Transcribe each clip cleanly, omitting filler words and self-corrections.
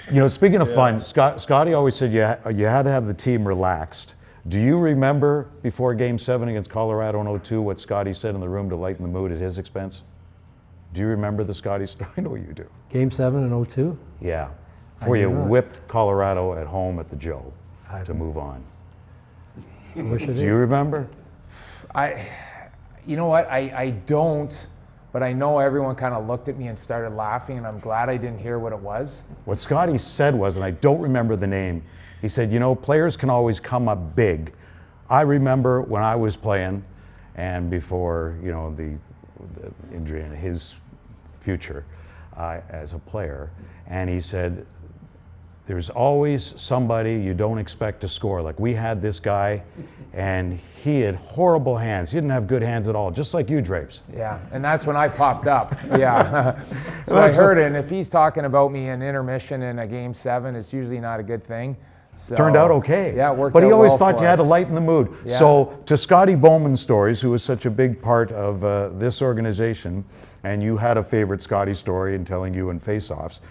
You know, speaking of fun, Scotty always said you had to have the team relaxed. Do you remember before Game 7 against Colorado in 02 what Scotty said in the room to lighten the mood at his expense? Do you remember the Scotty story? I know you do. Game 7 in 02? Yeah. Before you whipped Colorado at home at the Joe to move on. I wish I did. Do you remember? You know what, I don't, but I know everyone kind of looked at me and started laughing, and I'm glad I didn't hear what it was. What Scotty said was, and I don't remember the name, he said, you know, players can always come up big. I remember when I was playing, and before, you know, the injury in his future as a player, and he said, there's always somebody you don't expect to score. Like we had this guy, and he had horrible hands. He didn't have good hands at all, just like you, Drapes. Yeah, and that's when I popped up. Yeah. So I heard it, and if he's talking about me in intermission in a Game 7, it's usually not a good thing. So, turned out okay. Yeah, it worked But he out always well thought for you had to us. lighten the mood. Yeah. So to Scotty Bowman's stories, who was such a big part of this organization, and you had a favorite Scotty story in telling you in face-offs.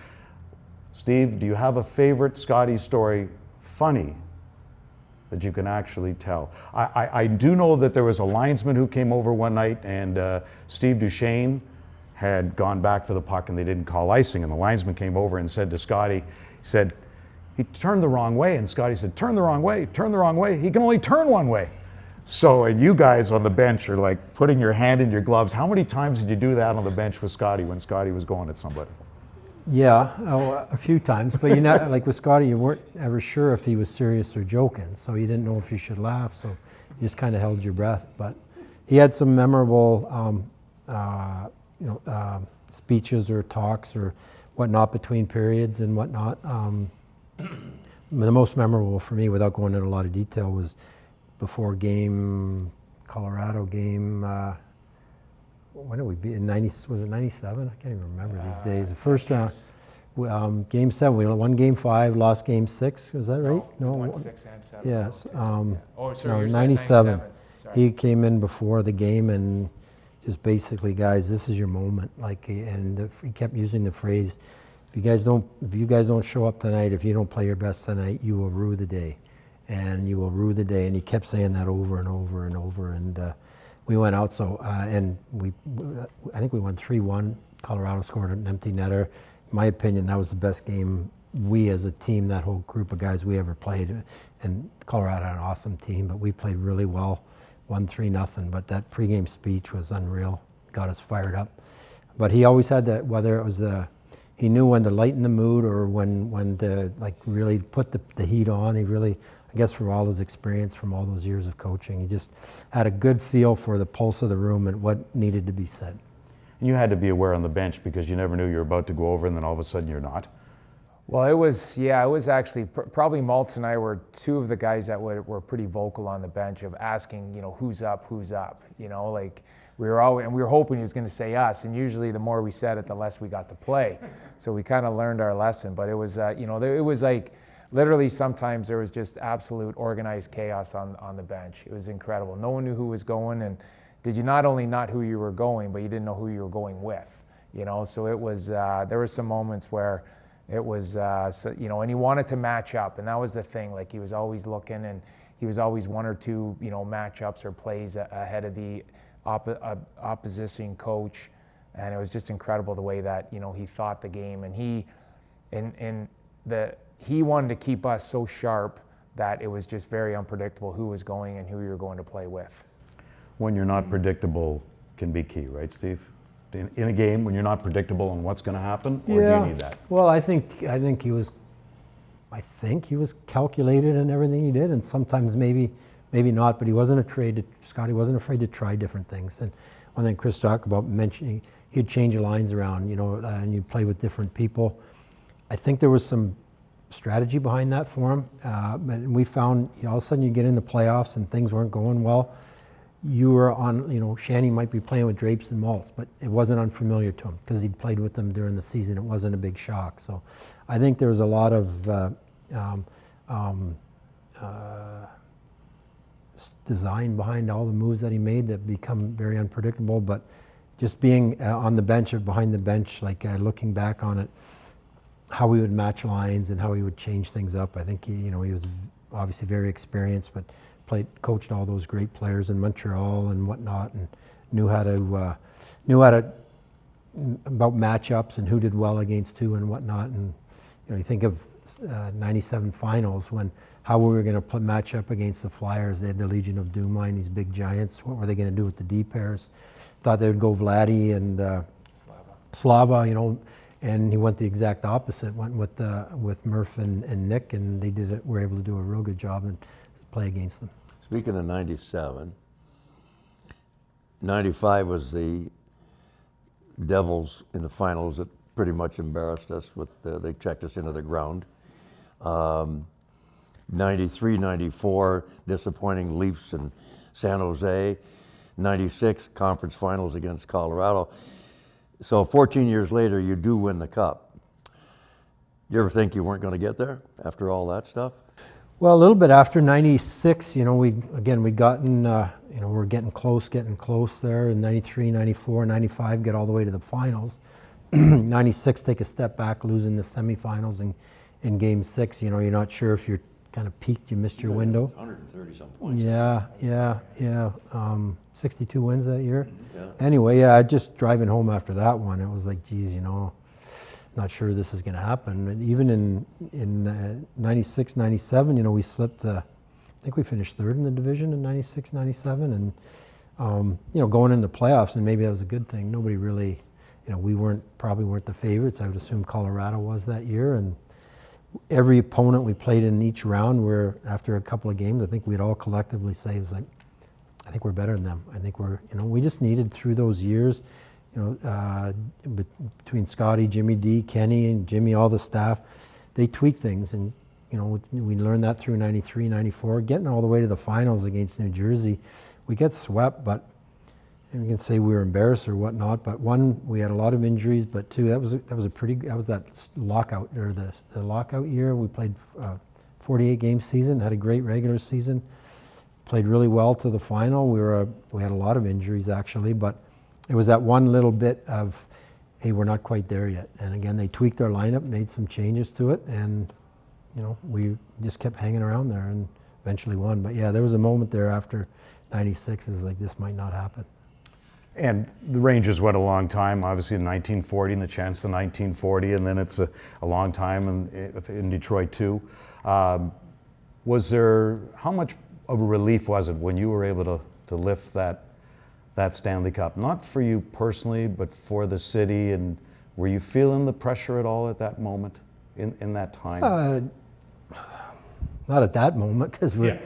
Steve, do you have a favorite Scotty story, funny, that you can actually tell? I do know that there was a linesman who came over one night, and Steve Duchesne had gone back for the puck and they didn't call icing, and the linesman came over and said to Scotty, he said, he turned the wrong way, and Scotty said, turn the wrong way, turn the wrong way. He can only turn one way. So, and you guys on the bench are like putting your hand in your gloves. How many times did you do that on the bench with Scotty when Scotty was going at somebody? Yeah, a few times, but you know, like with Scotty, you weren't ever sure if he was serious or joking, so you didn't know if you should laugh, so you just kind of held your breath. But he had some memorable, speeches or talks or whatnot between periods and whatnot. The most memorable for me, without going into a lot of detail, was before Colorado game. When did we be in 90? Was it 97? I can't even remember these days. The first round, Game 7, we won Game 5, lost Game 6. Was that right? No, we won 6 and 7. Yes. Sorry, 97. Sorry. He came in before the game and just basically, guys, this is your moment. Like, and he kept using the phrase, if you guys don't show up tonight, if you don't play your best tonight, you will rue the day, and you will rue the day. And he kept saying that over and over and over. And we went out, and I think we won 3-1. Colorado scored an empty netter. In my opinion, that was the best game we as a team, that whole group of guys, we ever played. And Colorado had an awesome team, but we played really well, won 3-0. But that pregame speech was unreal, got us fired up. But he always had that, whether it was he knew when to lighten the mood or when to like really put the heat on. He really, I guess for all his experience from all those years of coaching, he just had a good feel for the pulse of the room and what needed to be said. And you had to be aware on the bench because you never knew you were about to go over and then all of a sudden you're not. Well, it was actually probably Maltz and I were two of the guys that were pretty vocal on the bench of asking, who's up, like we were hoping he was going to say us, and usually the more we said it, the less we got to play. So we kind of learned our lesson, but it was, it was like literally sometimes there was just absolute organized chaos on the bench. It was incredible. No one knew who was going, and did you not only not who you were going, but you didn't know who you were going with, So it was, there were some moments where it was, and he wanted to match up, and that was the thing. Like he was always looking, and he was always one or two, matchups or plays ahead of the opposition coach, and it was just incredible the way that he thought the game, and he wanted to keep us so sharp that it was just very unpredictable who was going and who you were going to play with. When you're not predictable can be key, right, Steve? In a game, when you're not predictable on what's going to happen, or do you need that? Well, I think he was calculated in everything he did, and sometimes maybe not. But Scotty wasn't afraid to try different things. And one thing Kris talked about mentioning, he'd change your lines around, and you'd play with different people. I think there was some strategy behind that for him, and we found all of a sudden you get in the playoffs and things weren't going well. You were on, Shanny might be playing with Drapes and Maltz, but it wasn't unfamiliar to him because he'd played with them during the season. It wasn't a big shock. So I think there was a lot of design behind all the moves that he made that become very unpredictable. But just being on the bench or behind the bench, like looking back on it, how we would match lines and how he would change things up. I think he was obviously very experienced, but coached all those great players in Montreal and whatnot, and knew how to about matchups and who did well against who and whatnot. And you think of '97 finals, how we were going to match up against the Flyers. They had the Legion of Doom line, these big giants. What were they going to do with the D pairs? Thought they would go Vladdy and Slava, and he went the exact opposite. Went with Murph and Nick, and they were able to do a real good job and play against them. Speaking of '97, '95 was the Devils in the finals that pretty much embarrassed us. They checked us into the ground. '93, '94, disappointing Leafs in San Jose. '96, conference finals against Colorado. So 14 years later, you do win the Cup. You ever think you weren't going to get there after all that stuff? Well, a little bit after '96, we'd gotten, we're getting close there. In '93, '94, '95, get all the way to the finals. '96, take a step back, losing the semifinals in Game 6. You're not sure if you're kind of peaked, you missed your window. 130 some points. Yeah. 62 wins that year. Yeah. Anyway, just driving home after that one, it was like, geez, not sure this is going to happen. And even in '96, '97, we slipped. I think we finished third in the division in '96, '97, and going into playoffs, and maybe that was a good thing. Nobody really, we probably weren't the favorites. I would assume Colorado was that year, and every opponent we played in each round, where after a couple of games, I think we'd all collectively say, it was like, I think we're better than them. I think we just needed through those years, between Scotty, Jimmy D, Kenny, and Jimmy, all the staff, they tweaked things. And, we learned that through '93, '94, getting all the way to the finals against New Jersey. We get swept, but and we can say we were embarrassed or whatnot, but one, we had a lot of injuries, but two, that was that lockout, or the lockout year. We played 48 game season, had a great regular season, played really well to the final. We had a lot of injuries actually, but it was that one little bit of, hey, we're not quite there yet. And again, they tweaked our lineup, made some changes to it, and we just kept hanging around there and eventually won. But yeah, there was a moment there after '96, is like, this might not happen. And the Rangers went a long time, obviously in 1940, and the chance to 1940, and then it's a long time in Detroit too. How much of a relief was it when you were able to lift that Stanley Cup? Not for you personally, but for the city, and were you feeling the pressure at all at that moment, in that time? Not at that moment, because we're,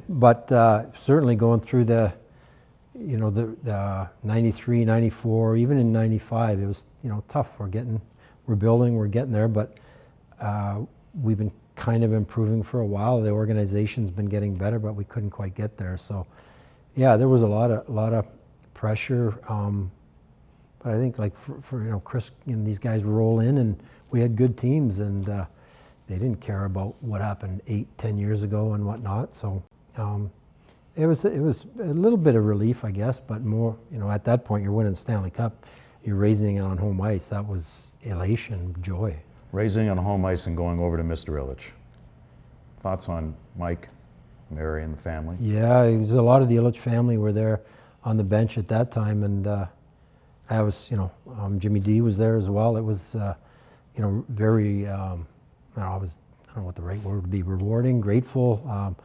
but certainly going through the 93, 94, even in 95, it was, tough. We're building, we're getting there, but we've been kind of improving for a while. The organization's been getting better, but we couldn't quite get there. So, yeah, there was a lot of pressure. But I think, like for Kris, these guys roll in, and we had good teams, and they didn't care about what happened 8-10 years ago and whatnot. So. It was a little bit of relief, I guess, but more, at that point, you're winning the Stanley Cup, you're raising it on home ice. That was elation, joy. Raising it on home ice and going over to Mr. Ilitch. Thoughts on Mike, Mary, and the family? Yeah, there's a lot of the Ilitch family were there on the bench at that time, and I was, Jimmy D was there as well. It was, very, I don't know what the right word would be, rewarding, grateful.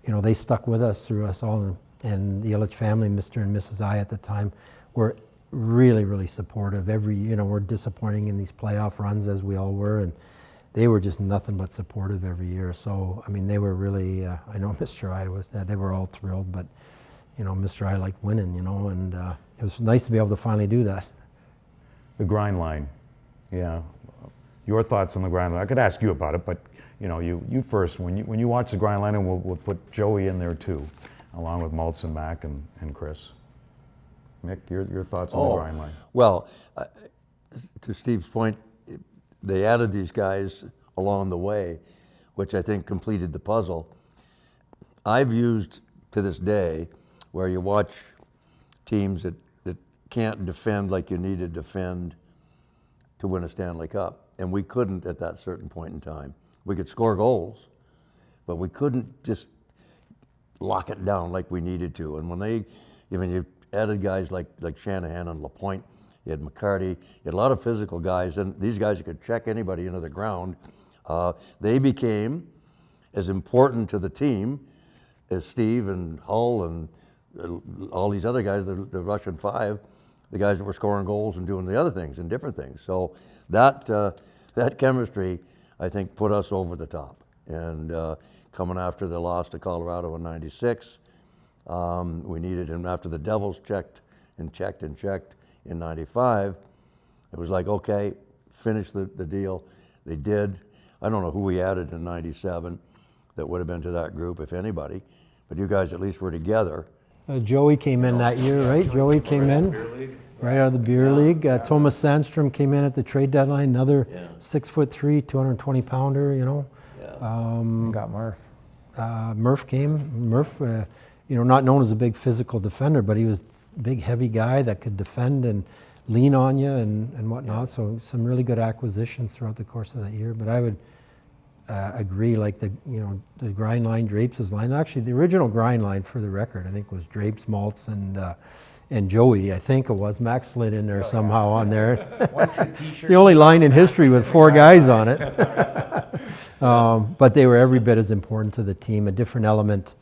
They stuck with us through us all, and the Ilitch family, Mr. and Mrs. I at the time, were really, really supportive. We're disappointing in these playoff runs, as we all were, and they were just nothing but supportive every year. So, they were really, I know Mr. I was, they were all thrilled, but, Mr. I liked winning, and it was nice to be able to finally do that. The grind line, yeah. Your thoughts on the grind line? I could ask you about it, but you first. When you watch the grind line, and we'll put Joey in there too, along with Maltz and Mac and Kris. Mick, your thoughts on the grind line? Well, to Steve's point, they added these guys along the way, which I think completed the puzzle. I've used to this day, where you watch teams that can't defend like you need to defend to win a Stanley Cup. and we couldn't at that certain point in time. We could score goals, but we couldn't just lock it down like we needed to. And when you added guys like Shanahan and LaPointe, you had McCarty, you had a lot of physical guys, and these guys could check anybody into the ground. They became as important to the team as Steve and Hull and all these other guys, the Russian Five, the guys that were scoring goals and doing the other things and different things. So that chemistry, I think, put us over the top. And coming after the loss to Colorado in '96, we needed him after the Devils checked in '95. It was like, okay, finish the deal. They did. I don't know who we added in '97 that would have been to that group, if anybody, but you guys at least were together. Joey came in that year, right? Joey came in right out of the beer league. Thomas Sandstrom came in at the trade deadline, another 6'3", 220 pounder, you know. Got Murph. Murph came. Murph, not known as a big physical defender, but he was a big, heavy guy that could defend and lean on you and whatnot. So some really good acquisitions throughout the course of that year. But I would agree, like the grind line, Drapes' line. Actually, the original grind line, for the record, I think was Drapes, Maltz, and Joey. I think it was. Max slid in there somehow on there. It's the only line in history with 4 guys on it. But they were every bit as important to the team. A different element.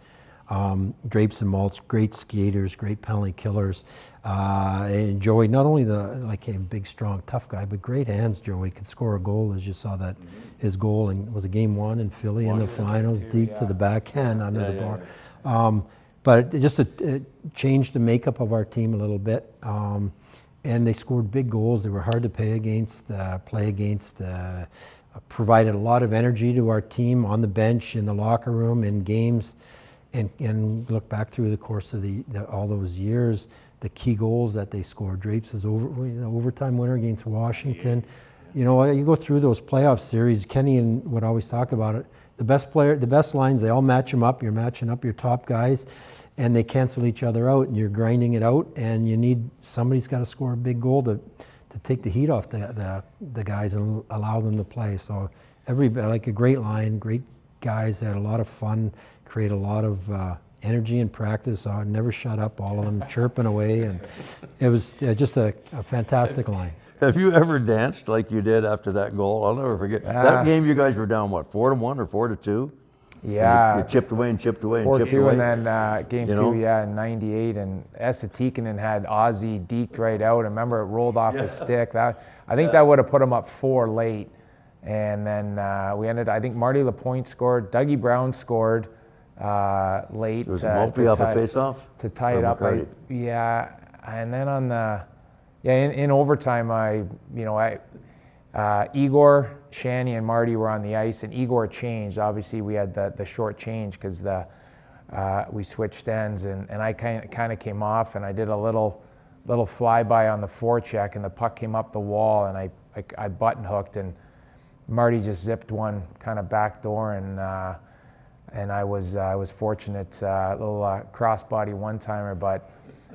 Drapes and Maltz, great skaters, great penalty killers. And Joey, not only a big, strong, tough guy, but great hands. Joey could score a goal, as you saw that his goal, and was a game 1 in Philly in the finals, deep to the backhand under the bar. But it changed the makeup of our team a little bit. And they scored big goals. They were hard to play against, provided a lot of energy to our team on the bench, in the locker room, in games. And look back through the course of all those years, the key goals that they scored. Drapes is overtime winner against Washington. You go through those playoff series. Kenny would always talk about it. The best lines, they all match them up. You're matching up your top guys, and they cancel each other out, and you're grinding it out. And somebody's got to score a big goal to take the heat off the guys and allow them to play. So a great line, great guys. They had a lot of fun. Create a lot of energy in practice. Never shut up, all of them chirping away, and it was just a fantastic line. Have you ever danced like you did after that goal? I'll never forget. That game you guys were down, what, 4-1 or 4-2? Yeah. You chipped away and chipped away and 4-2, chipped away. and then game 2, in '98, and Esa Tikkanen had Ozzy deked right out. I remember it rolled off his stick. I think that would have put him up 4 late. And then I think Marty LaPointe scored, Dougie Brown scored late. It was Maltby off a face-off? To tie it up. And then on in overtime, Igor, Shanny, and Marty were on the ice, and Igor changed. Obviously, we had the short change because we switched ends, and I kind of came off, and I did a little flyby on the forecheck, and the puck came up the wall, and I button hooked, and Marty just zipped one kind of back door, and I was fortunate, a little crossbody one-timer, but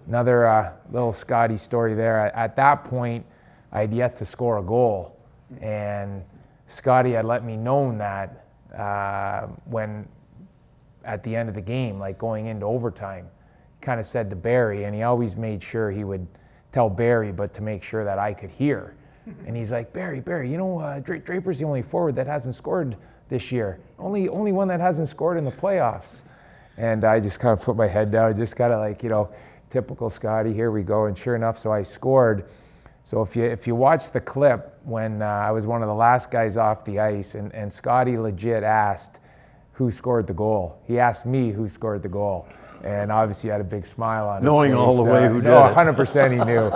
another little Scotty story there. At that point, I had yet to score a goal, and Scotty had let me know that when at the end of the game, like going into overtime, kind of said to Barry, and he always made sure he would tell Barry, but to make sure that I could hear. And he's like, Barry, Draper's the only forward that hasn't scored this year. Only one that hasn't scored in the playoffs. And I just kind of put my head down, just kind of typical Scotty, here we go. And sure enough, so I scored. So if you watch the clip, when I was one of the last guys off the ice, and Scotty legit asked who scored the goal. He asked me who scored the goal. And obviously had a big smile on his face. Knowing all the way who did it. No, 100% he knew.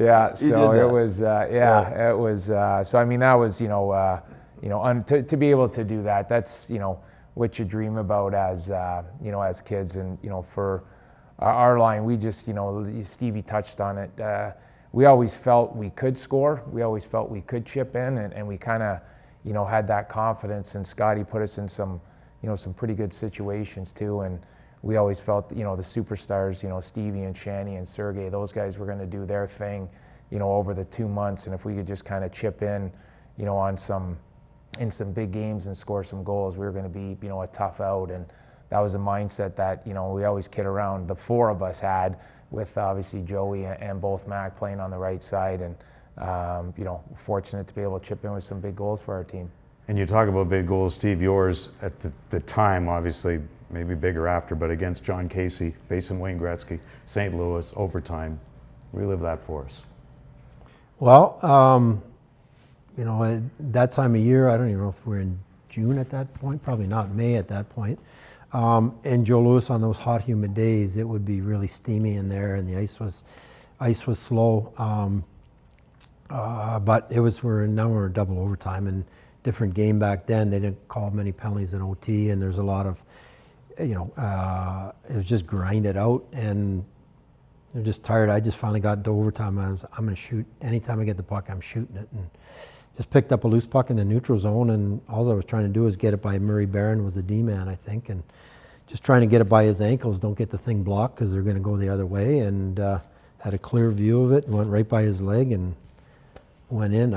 Yeah, so it was, it was, so I mean, that was, to be able to do that, that's, what you dream about as, as kids. And, for our line, we just, Stevie touched on it. We always felt we could score. We always felt we could chip in, and we kind of, had that confidence. And Scotty put us in some, some pretty good situations too. And we always felt, the superstars, Stevie and Shanny and Sergey, those guys were going to do their thing, over the 2 months. And if we could just kind of chip in, in some big games and score some goals. We were going to be, a tough out, and that was a mindset that, we always kid around. The four of us had, with obviously Joey and both Mac playing on the right side, and fortunate to be able to chip in with some big goals for our team. And you talk about big goals, Steve. Yours at the time, obviously, maybe bigger after, but against John Casey, facing Wayne Gretzky, St. Louis, overtime. Relive that for us. Well, at that time of year, I don't even know if we're in June at that point, probably not May at that point. And Joe Louis, on those hot, humid days, it would be really steamy in there, and the ice was slow. But now we're in double overtime, and different game back then. They didn't call many penalties in OT, and there's a lot of, it was just grinded out, and they're just tired. I just finally got into overtime. I'm going to shoot. Anytime I get the puck, I'm shooting it, and just picked up a loose puck in the neutral zone, and all I was trying to do was get it by Murray Barron, was a D-man, I think, and just trying to get it by his ankles, don't get the thing blocked because they're going to go the other way, and had a clear view of it, and went right by his leg and went in.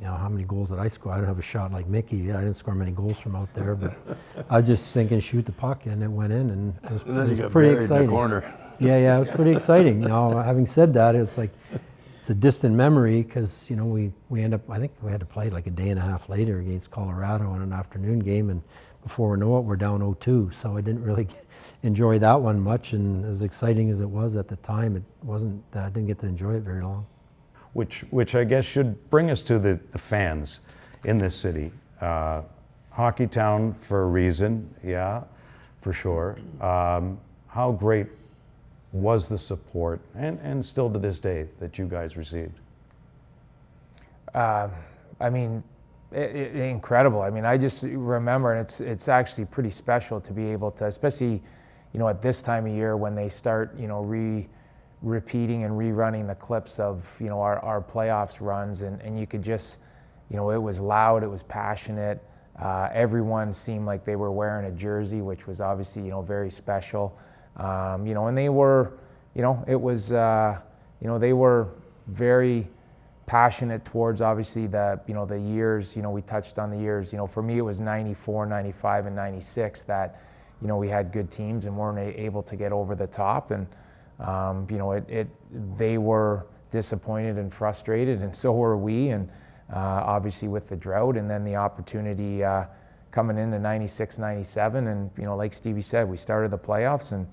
How many goals did I score? I don't have a shot like Mickey. I didn't score many goals from out there, but I was just thinking shoot the puck, and it went in, and it was pretty exciting. In the corner. Yeah, it was pretty exciting. Now, having said that, it's like, it's a distant memory because, we end up, I think we had to play like a day and a half later against Colorado in an afternoon game, and before we know it, we're down 0-2. So I didn't really enjoy that one much, and as exciting as it was at the time, it wasn't, I didn't get to enjoy it very long. Which I guess should bring us to the fans in this city. Hockeytown for a reason, yeah, for sure. How great was the support, and still to this day, that you guys received? Incredible. I just remember, and it's actually pretty special to be able to, especially, at this time of year when they start, repeating and rerunning the clips of, our playoffs runs, and you could just, it was loud, it was passionate. Everyone seemed like they were wearing a jersey, which was obviously, very special. And they were, it was, they were very passionate towards obviously the, the years, we touched on the years, for me it was 94, 95, and 96 that, we had good teams and weren't able to get over the top. And, they were disappointed and frustrated, and so were we. And obviously with the drought, and then the opportunity coming into 96, 97, and like Stevie said, we started the playoffs and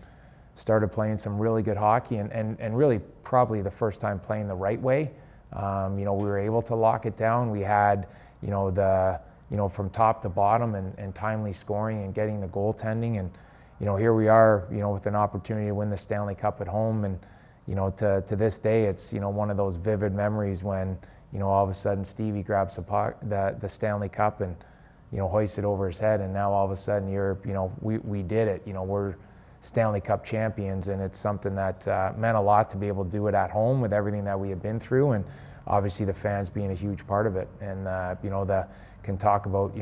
started playing some really good hockey, and really probably the first time playing the right way. We were able to lock it down. We had from top to bottom, and timely scoring and getting the goaltending, and here we are, with an opportunity to win the Stanley Cup at home. And, to this day, it's, one of those vivid memories when, all of a sudden Stevie grabs the Stanley Cup and, hoists it over his head. And now all of a sudden we did it. We're Stanley Cup champions, and it's something that meant a lot to be able to do it at home with everything that we had been through. And obviously the fans being a huge part of it. And, can talk about,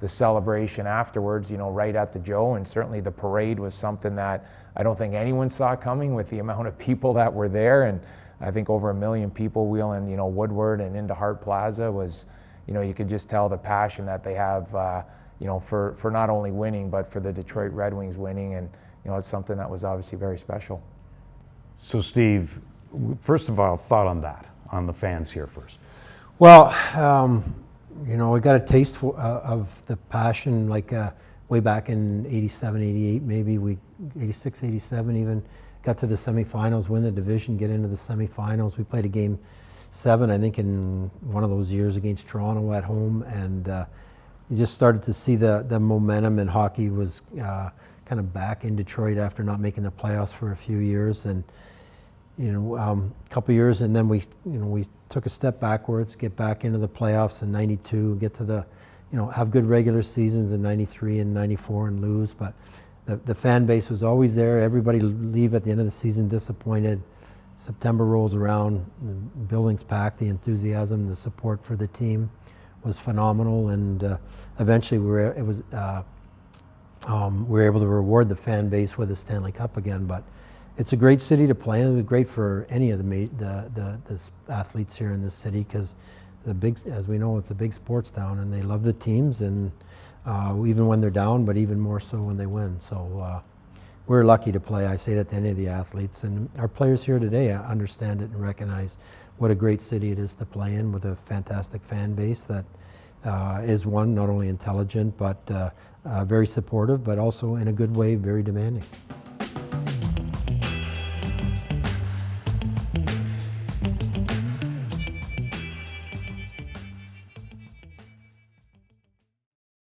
the celebration afterwards, right at the Joe, and certainly the parade was something that I don't think anyone saw coming with the amount of people that were there. And I think over 1 million people wheeling, Woodward and into Hart Plaza was, you could just tell the passion that they have, for not only winning, but for the Detroit Red Wings winning. And, it's something that was obviously very special. So Steve, first of all, thought on that, on the fans here first. Well, we got a taste of the passion, like way back in 87, 88, maybe 86, 87 even, got to the semifinals, win the division, get into the semifinals. We played a game 7, I think, in one of those years against Toronto at home, and you just started to see the momentum, and hockey was kind of back in Detroit after not making the playoffs for a few years. And a couple years, and then we took a step backwards, get back into the playoffs in 92, get to the, have good regular seasons in 93 and 94 and lose, but the fan base was always there. Everybody leave at the end of the season disappointed. September rolls around, the building's packed, the enthusiasm, the support for the team was phenomenal, and eventually we were able to reward the fan base with a Stanley Cup again. But it's a great city to play in. It's great for any of the athletes here in this city, because as we know, it's a big sports town, and they love the teams, and even when they're down, but even more so when they win. So we're lucky to play. I say that to any of the athletes, and our players here today understand it and recognize what a great city it is to play in, with a fantastic fan base that is, one, not only intelligent, but very supportive, but also in a good way, very demanding.